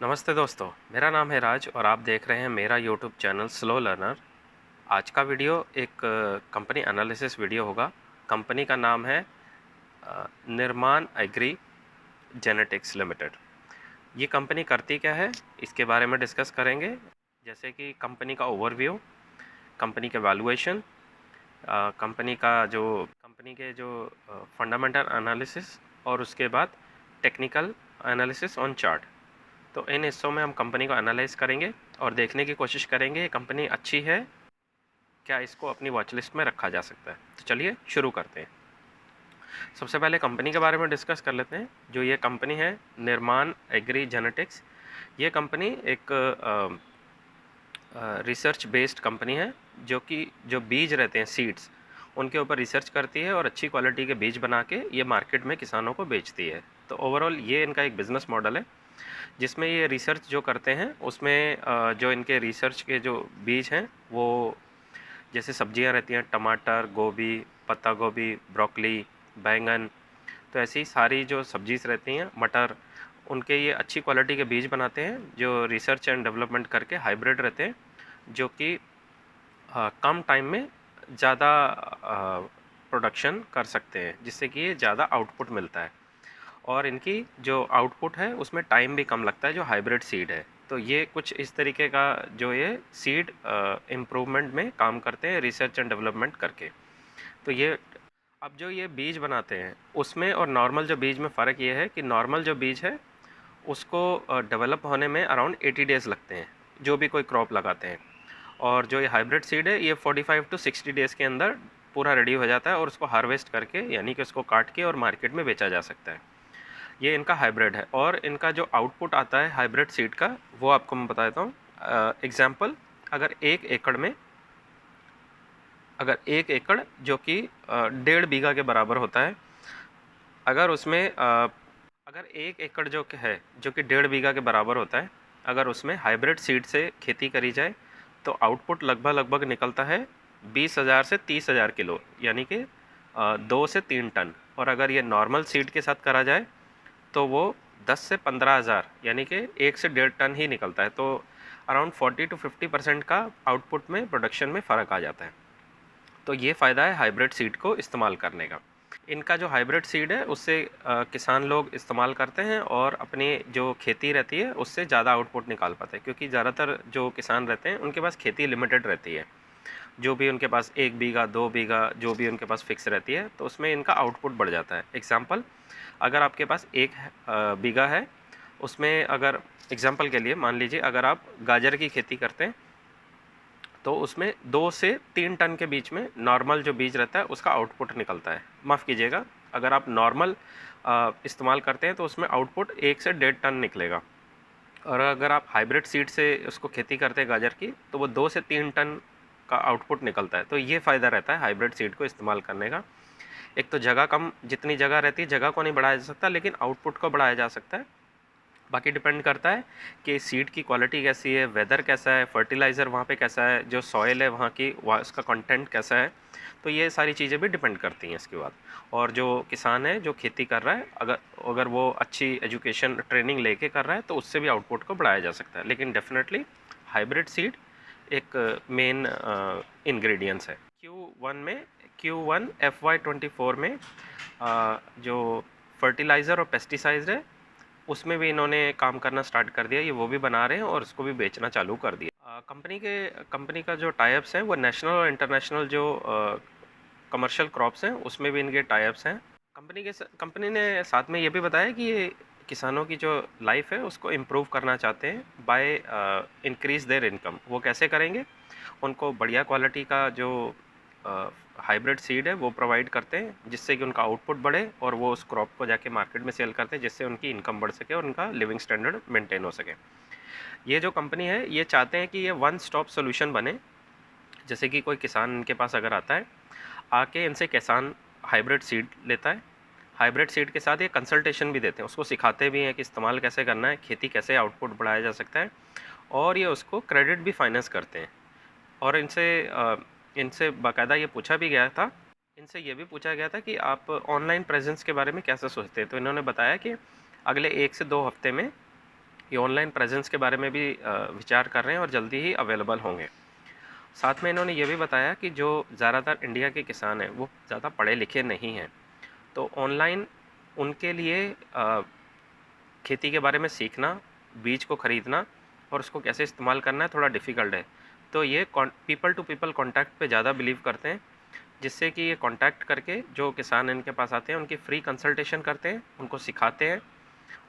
नमस्ते दोस्तों, मेरा नाम है राज और आप देख रहे हैं मेरा यूट्यूब चैनल स्लो लर्नर। आज का वीडियो एक कंपनी एनालिसिस वीडियो होगा। कंपनी का नाम है निर्माण एग्री जेनेटिक्स लिमिटेड। ये कंपनी करती क्या है, इसके बारे में डिस्कस करेंगे। जैसे कि कंपनी का ओवरव्यू, कंपनी के वैल्यूएशन, कंपनी के जो फंडामेंटल एनालिसिस और उसके बाद टेक्निकल एनालिसिस ऑन चार्ट। तो इन हिस्सों में हम कंपनी को एनालाइज करेंगे और देखने की कोशिश करेंगे ये कंपनी अच्छी है क्या, इसको अपनी वॉच लिस्ट में रखा जा सकता है। तो चलिए शुरू करते हैं। सबसे पहले कंपनी के बारे में डिस्कस कर लेते हैं। जो ये कंपनी है निर्माण एग्री जेनेटिक्स, ये कंपनी एक रिसर्च बेस्ड कंपनी है जो बीज रहते हैं, सीड्स, उनके ऊपर रिसर्च करती है और अच्छी क्वालिटी के बीज बना के ये मार्केट में किसानों को बेचती है। तो ओवरऑल ये इनका एक बिज़नेस मॉडल है जिसमें ये रिसर्च जो करते हैं उसमें जो इनके रिसर्च के जो बीज हैं वो जैसे सब्जियां रहती हैं, टमाटर, गोभी, पत्ता गोभी, ब्रोकली, बैंगन, तो ऐसी सारी जो सब्जीज रहती हैं, मटर, उनके ये अच्छी क्वालिटी के बीज बनाते हैं जो रिसर्च एंड डेवलपमेंट करके हाइब्रिड रहते हैं, जो कि कम टाइम में ज़्यादा प्रोडक्शन कर सकते हैं, जिससे कि ये ज़्यादा आउटपुट मिलता है और इनकी जो आउटपुट है उसमें टाइम भी कम लगता है, जो हाइब्रिड सीड है। तो ये कुछ इस तरीके का जो ये सीड इम्प्रूवमेंट में काम करते हैं रिसर्च एंड डेवलपमेंट करके। तो ये अब जो ये बीज बनाते हैं उसमें और नॉर्मल जो बीज में फ़र्क ये है कि नॉर्मल जो बीज है उसको डेवलप होने में अराउंड 80 डेज़ लगते हैं, जो भी कोई क्रॉप लगाते हैं। और जो ये हाइब्रिड सीड है ये 45 टू 60 डेज़ के अंदर पूरा रेडी हो जाता है और उसको हार्वेस्ट करके, यानी कि उसको काट के और मार्केट में बेचा जा सकता है। ये इनका हाइब्रिड है और इनका जो आउटपुट आता है हाइब्रिड सीड का वो आपको मैं बता देता हूँ। एग्जाम्पल, अगर एक एकड़ जो कि 1.5 बीघा के बराबर होता है, अगर उसमें अगर 1 एकड़ जो कि 1.5 बीघा के बराबर होता है, अगर उसमें हाइब्रिड सीड से खेती करी जाए तो आउटपुट लगभग निकलता है 20,000 से 30,000 किलो, यानी कि 2 से 3 टन। और अगर ये नॉर्मल सीड के साथ करा जाए तो वो 10 से 15,000, यानी कि 1 से 1.5 टन ही निकलता है। तो अराउंड 40 to 50% का आउटपुट में, प्रोडक्शन में फ़र्क आ जाता है। तो ये फ़ायदा है हाइब्रिड सीड को इस्तेमाल करने का। इनका जो हाइब्रिड सीड है उससे किसान लोग इस्तेमाल करते हैं और अपनी जो खेती रहती है उससे ज़्यादा आउटपुट निकाल पाते हैं, क्योंकि ज़्यादातर जो किसान रहते हैं उनके पास खेती लिमिटेड रहती है। जो भी उनके पास 1 बीघा 2 बीघा जो भी उनके पास फिक्स रहती है, तो उसमें इनका आउटपुट बढ़ जाता है। एग्जाम्पल, अगर आपके पास 1 बीघा है, उसमें अगर एग्जाम्पल के लिए मान लीजिए अगर आप गाजर की खेती करते हैं तो उसमें 2 से 3 टन के बीच में नॉर्मल जो बीज रहता है उसका आउटपुट निकलता है। माफ़ कीजिएगा, अगर आप नॉर्मल इस्तेमाल करते हैं तो उसमें आउटपुट 1 से 1.5 टन निकलेगा। और अगर आप हाइब्रिड सीड से उसको खेती करते हैं गाजर की, तो वो 2 से 3 टन का आउटपुट निकलता है। तो ये फ़ायदा रहता है हाइब्रिड सीड को इस्तेमाल करने का। एक तो जगह कम, जितनी जगह रहती है जगह को नहीं बढ़ाया जा सकता, लेकिन आउटपुट को बढ़ाया जा सकता है। बाकी डिपेंड करता है कि सीड की क्वालिटी कैसी है, वेदर कैसा है, फर्टिलाइज़र वहाँ पे कैसा है, जो सॉइल है वहाँ की, वहाँ उसका कंटेंट कैसा है। तो ये सारी चीज़ें भी डिपेंड करती हैं इसके बाद। और जो किसान है जो खेती कर रहा है, अगर अगर वो अच्छी एजुकेशन ट्रेनिंग लेके कर रहा है तो उससे भी आउटपुट को बढ़ाया जा सकता है। लेकिन डेफिनेटली हाइब्रिड सीड एक मेन इंग्रेडिएंट्स है। Q1 FY24 में जो फर्टिलाइज़र और पेस्टिसाइड है उसमें भी इन्होंने काम करना स्टार्ट कर दिया। ये वो भी बना रहे हैं और उसको भी बेचना चालू कर दिया। कंपनी का जो टाइप्स हैं वो नेशनल और इंटरनेशनल जो कमर्शियल क्रॉप्स हैं उसमें भी इनके टाइप्स हैं। कंपनी ने साथ में ये भी बताया कि ये किसानों की जो लाइफ है उसको इम्प्रूव करना चाहते हैं बाय इंक्रीज़ देयर इनकम। वो कैसे करेंगे? उनको बढ़िया क्वालिटी का जो हाइब्रिड सीड है वो प्रोवाइड करते हैं, जिससे कि उनका आउटपुट बढ़े और वो उस क्रॉप को जाके मार्केट में सेल करते हैं, जिससे उनकी इनकम बढ़ सके और उनका लिविंग स्टैंडर्ड मेंटेन हो सके। ये जो कंपनी है ये चाहते हैं कि ये वन स्टॉप सोल्यूशन बने। जैसे कि कोई किसान इनके पास अगर आता है, आके इनसे किसान हाइब्रिड सीड लेता है, हाइब्रिड सीड के साथ ये कंसल्टेशन भी देते हैं, उसको सिखाते भी हैं कि इस्तेमाल कैसे करना है, खेती कैसे आउटपुट बढ़ाया जा सकता है, और ये उसको क्रेडिट भी फाइनेंस करते हैं। और इनसे बाकायदा ये पूछा भी गया था, इनसे ये भी पूछा गया था कि आप ऑनलाइन प्रेजेंस के बारे में कैसे सोचते हैं। तो इन्होंने बताया कि अगले 1 से 2 हफ्ते में ये ऑनलाइन प्रेजेंस के बारे में भी विचार कर रहे हैं और जल्दी ही अवेलेबल होंगे। साथ में इन्होंने ये भी बताया कि जो ज़्यादातर इंडिया के किसान हैं वो ज़्यादा पढ़े लिखे नहीं हैं, तो ऑनलाइन उनके लिए खेती के बारे में सीखना, बीज को ख़रीदना और उसको कैसे इस्तेमाल करना है थोड़ा डिफ़िकल्ट है। तो ये पीपल टू पीपल कॉन्टैक्ट पे ज़्यादा बिलीव करते हैं, जिससे कि ये कॉन्टैक्ट करके जो किसान इनके पास आते हैं उनकी फ्री कंसल्टेशन करते हैं, उनको सिखाते हैं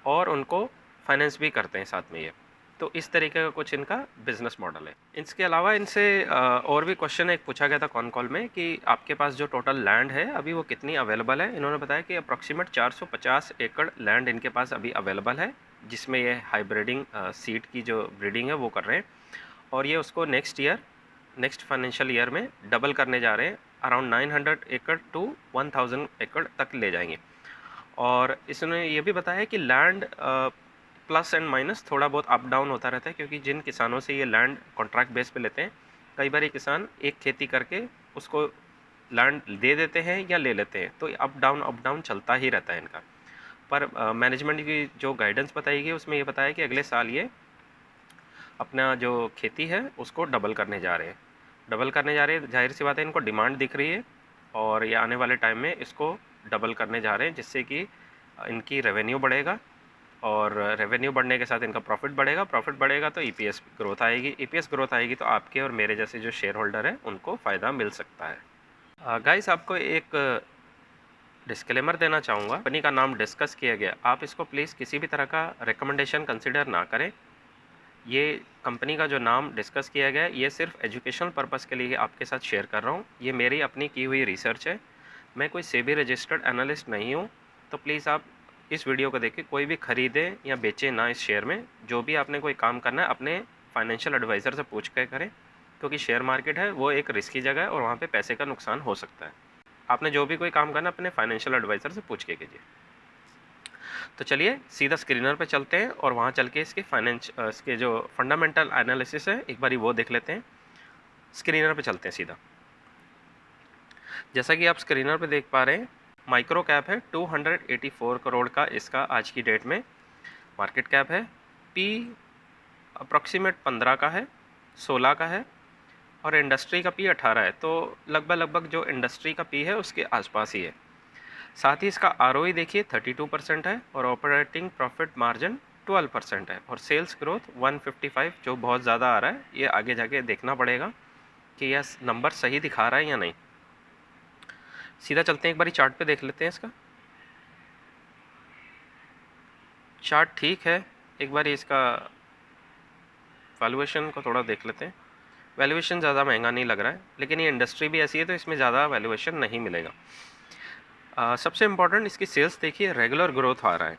और उनको फाइनेंस भी करते हैं साथ में ये। तो इस तरीके का कुछ इनका बिज़नेस मॉडल है। इसके अलावा इनसे और भी क्वेश्चन एक पूछा गया था कॉन कॉल में कि आपके पास जो टोटल लैंड है अभी वो कितनी अवेलेबल है। इन्होंने बताया कि अप्रॉक्सीमेट 450 एकड़ लैंड इनके पास अभी अवेलेबल है, जिसमें ये हाइब्रिडिंग सीड की जो ब्रीडिंग है वो कर रहे हैं और ये उसको नेक्स्ट फाइनेंशियल ईयर में डबल करने जा रहे हैं, अराउंड 900 एकड़ टू 1000 एकड़ तक ले जाएंगे। और इसने ये भी बताया कि लैंड प्लस एंड माइनस थोड़ा बहुत अप डाउन होता रहता है, क्योंकि जिन किसानों से ये लैंड कॉन्ट्रैक्ट बेस पे लेते हैं, कई बार ये किसान एक खेती करके उसको लैंड दे देते हैं या ले लेते हैं, तो अप डाउन चलता ही रहता है इनका। पर मैनेजमेंट की जो गाइडेंस बताई गई उसमें ये बताया कि अगले साल ये अपना जो खेती है उसको डबल करने जा रहे हैं। जाहिर सी बात है इनको डिमांड दिख रही है और ये आने वाले टाइम में इसको डबल करने जा रहे हैं, जिससे कि इनकी रेवेन्यू बढ़ेगा और रेवेन्यू बढ़ने के साथ इनका प्रॉफिट बढ़ेगा तो ईपीएस ग्रोथ आएगी तो आपके और मेरे जैसे जो शेयर होल्डर हैं उनको फ़ायदा मिल सकता है। गाइस, आपको एक डिस्क्लेमर देना चाहूँगा। कंपनी का नाम डिस्कस किया गया, आप इसको प्लीज़ किसी भी तरह का रिकमेंडेशन कंसिडर ना करें। ये कंपनी का जो नाम डिस्कस किया गया है ये सिर्फ एजुकेशनल पर्पस के लिए आपके साथ शेयर कर रहा हूँ। ये मेरी अपनी की हुई रिसर्च है, मैं कोई सेबी रजिस्टर्ड एनालिस्ट नहीं हूँ। तो प्लीज़ आप इस वीडियो को देख के कोई भी ख़रीदें या बेचें ना इस शेयर में। जो भी आपने कोई काम करना है अपने फाइनेंशियल एडवाइज़र से पूछ कर करें, क्योंकि शेयर मार्केट है वो एक रिस्की जगह है और वहाँ पे पैसे का नुकसान हो सकता है। आपने जो भी कोई काम करना है अपने फाइनेंशियल एडवाइज़र से पूछ के कीजिए। तो चलिए सीधा स्क्रीनर पे चलते हैं और वहाँ चल के इसके जो फंडामेंटल एनालिसिस है एक बारी वो देख लेते हैं। स्क्रीनर पे चलते हैं सीधा। जैसा कि आप स्क्रीनर पे देख पा रहे हैं, माइक्रो कैप है 284 करोड़ का इसका आज की डेट में मार्केट कैप है। पी अप्रॉक्सीमेट 15 का है, 16 का है और इंडस्ट्री का पी 18 है। तो लगभग जो इंडस्ट्री का पी है उसके आसपास ही है। साथ ही इसका आरओई देखिए 32% है और ऑपरेटिंग प्रॉफिट मार्जिन 12% है और सेल्स ग्रोथ 155 जो बहुत ज़्यादा आ रहा है। ये आगे जाके देखना पड़ेगा कि यह नंबर सही दिखा रहा है या नहीं। सीधा चलते हैं, एक बारी चार्ट पे देख लेते हैं इसका। चार्ट ठीक है, एक बार इसका वैल्यूएशन को थोड़ा देख लेते हैं। वैल्यूएशन ज़्यादा महंगा नहीं लग रहा है, लेकिन ये इंडस्ट्री भी ऐसी है तो इसमें ज़्यादा वैल्यूएशन नहीं मिलेगा। सबसे इम्पॉर्टेंट इसकी सेल्स देखिए, रेगुलर ग्रोथ आ रहा है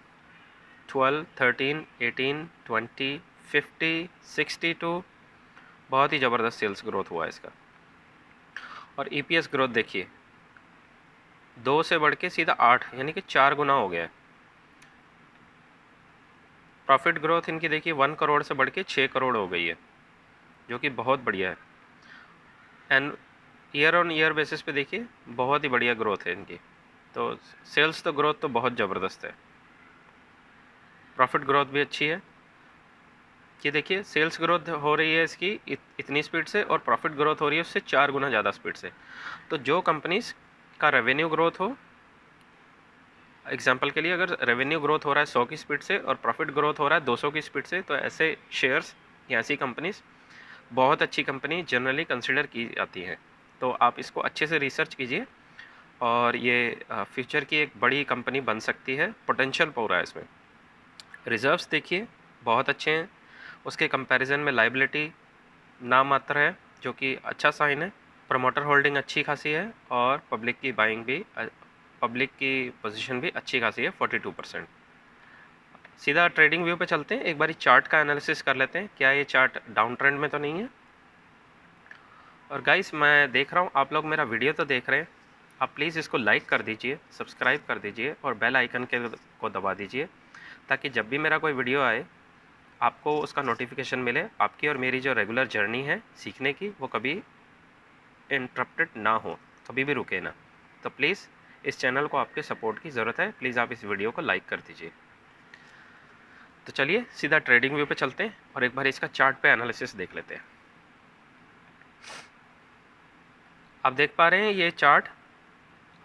12, 13, 18, 20, 50, 62, बहुत ही ज़बरदस्त सेल्स ग्रोथ हुआ है इसका। और ईपीएस ग्रोथ देखिए 2 से बढ़ के सीधा 8 यानी कि 4 गुना हो गया है। प्रॉफिट ग्रोथ इनकी देखिए 1 करोड़ से बढ़ के 6 करोड़ हो गई है, जो कि बहुत बढ़िया है। And year on year basis पे देखिए बहुत ही बढ़िया ग्रोथ है इनकी। तो सेल्स तो ग्रोथ तो बहुत ज़बरदस्त है, प्रॉफिट ग्रोथ भी अच्छी है। ये देखिए सेल्स ग्रोथ हो रही है इसकी इतनी स्पीड से और प्रॉफिट ग्रोथ हो रही है उससे 4 गुना ज़्यादा स्पीड से। तो जो कंपनीज़ का रेवेन्यू ग्रोथ हो, एग्जांपल के लिए अगर रेवेन्यू ग्रोथ हो रहा है 100 की स्पीड से और प्रॉफिट ग्रोथ हो रहा है 200 की स्पीड से, तो ऐसे शेयर्स या ऐसी कंपनीज़ बहुत अच्छी कंपनी जनरली कंसिडर की जाती हैं। तो आप इसको अच्छे से रिसर्च कीजिए और ये फ्यूचर की एक बड़ी कंपनी बन सकती है, पोटेंशियल पूरा है इसमें। रिजर्व्स देखिए बहुत अच्छे हैं, उसके कंपैरिजन में लायबिलिटी नामात्र है, जो कि अच्छा साइन है। प्रमोटर होल्डिंग अच्छी खासी है और पब्लिक की पोजीशन भी अच्छी खासी है 42%। सीधा ट्रेडिंग व्यू पे चलते हैं, एक बारी चार्ट का एनालिसिस कर लेते हैं, क्या ये चार्ट डाउन ट्रेंड में तो नहीं है। और गाइस, मैं देख रहा हूँ आप लोग मेरा वीडियो तो देख रहे हैं, आप प्लीज़ इसको लाइक कर दीजिए, सब्सक्राइब कर दीजिए और बेल आइकन को दबा दीजिए, ताकि जब भी मेरा कोई वीडियो आए आपको उसका नोटिफिकेशन मिले। आपकी और मेरी जो रेगुलर जर्नी है सीखने की वो कभी इंटरप्टेड ना हो, कभी भी रुके ना। तो प्लीज़ इस चैनल को आपके सपोर्ट की ज़रूरत है, प्लीज़ आप इस वीडियो को लाइक कर दीजिए। तो चलिए सीधा ट्रेडिंग व्यू पे चलते हैं और एक बार इसका चार्ट पे एनालिसिस देख लेते हैं। आप देख पा रहे हैं ये चार्ट,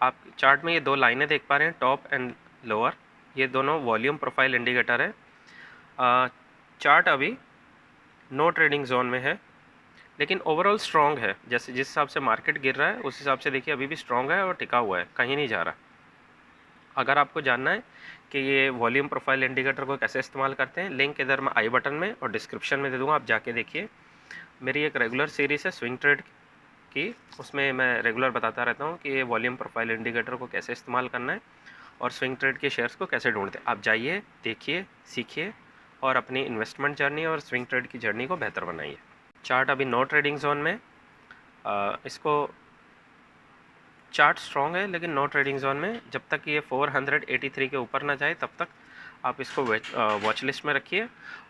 आप चार्ट में ये दो लाइनें देख पा रहे हैं, टॉप एंड लोअर, ये दोनों वॉल्यूम प्रोफाइल इंडिकेटर है। चार्ट अभी नो ट्रेडिंग जोन में है, लेकिन ओवरऑल स्ट्रॉन्ग है। जैसे जिस हिसाब से मार्केट गिर रहा है उस हिसाब से देखिए अभी भी स्ट्रॉन्ग है और टिका हुआ है, कहीं नहीं जा रहा। अगर आपको जानना है कि ये वॉल्यूम प्रोफाइल इंडिकेटर को कैसे इस्तेमाल करते हैं, लिंक इधर मैं आई बटन में और डिस्क्रिप्शन में दे दूँगा, आप जाके देखिए। मेरी एक रेगुलर सीरीज़ है स्विंग ट्रेड की, उसमें मैं रेगुलर बताता रहता हूँ कि ये वॉल्यूम प्रोफाइल इंडिकेटर को कैसे इस्तेमाल करना है और स्विंग ट्रेड के शेयर्स को कैसे ढूंढते हैं। आप जाइए, देखिए, सीखिए और अपनी इन्वेस्टमेंट जर्नी और स्विंग ट्रेड की जर्नी को बेहतर बनाइए। चार्ट अभी नो ट्रेडिंग जोन में, इसको चार्ट स्ट्रॉन्ग है लेकिन नो ट्रेडिंग जोन में। जब तक ये 483 के ऊपर ना जाए तब तक आप इसको वॉच लिस्ट में रखिए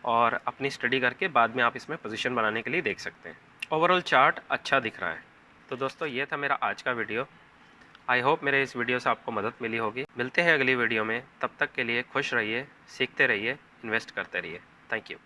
और अपनी स्टडी करके बाद में आप इसमें पोजीशन बनाने के लिए देख सकते हैं। ओवरऑल चार्ट अच्छा दिख रहा है। तो दोस्तों ये था मेरा आज का वीडियो। आई होप मेरे इस वीडियो से आपको मदद मिली होगी। मिलते हैं अगली वीडियो में, तब तक के लिए खुश रहिए, सीखते रहिए, इन्वेस्ट करते रहिए। Thank you.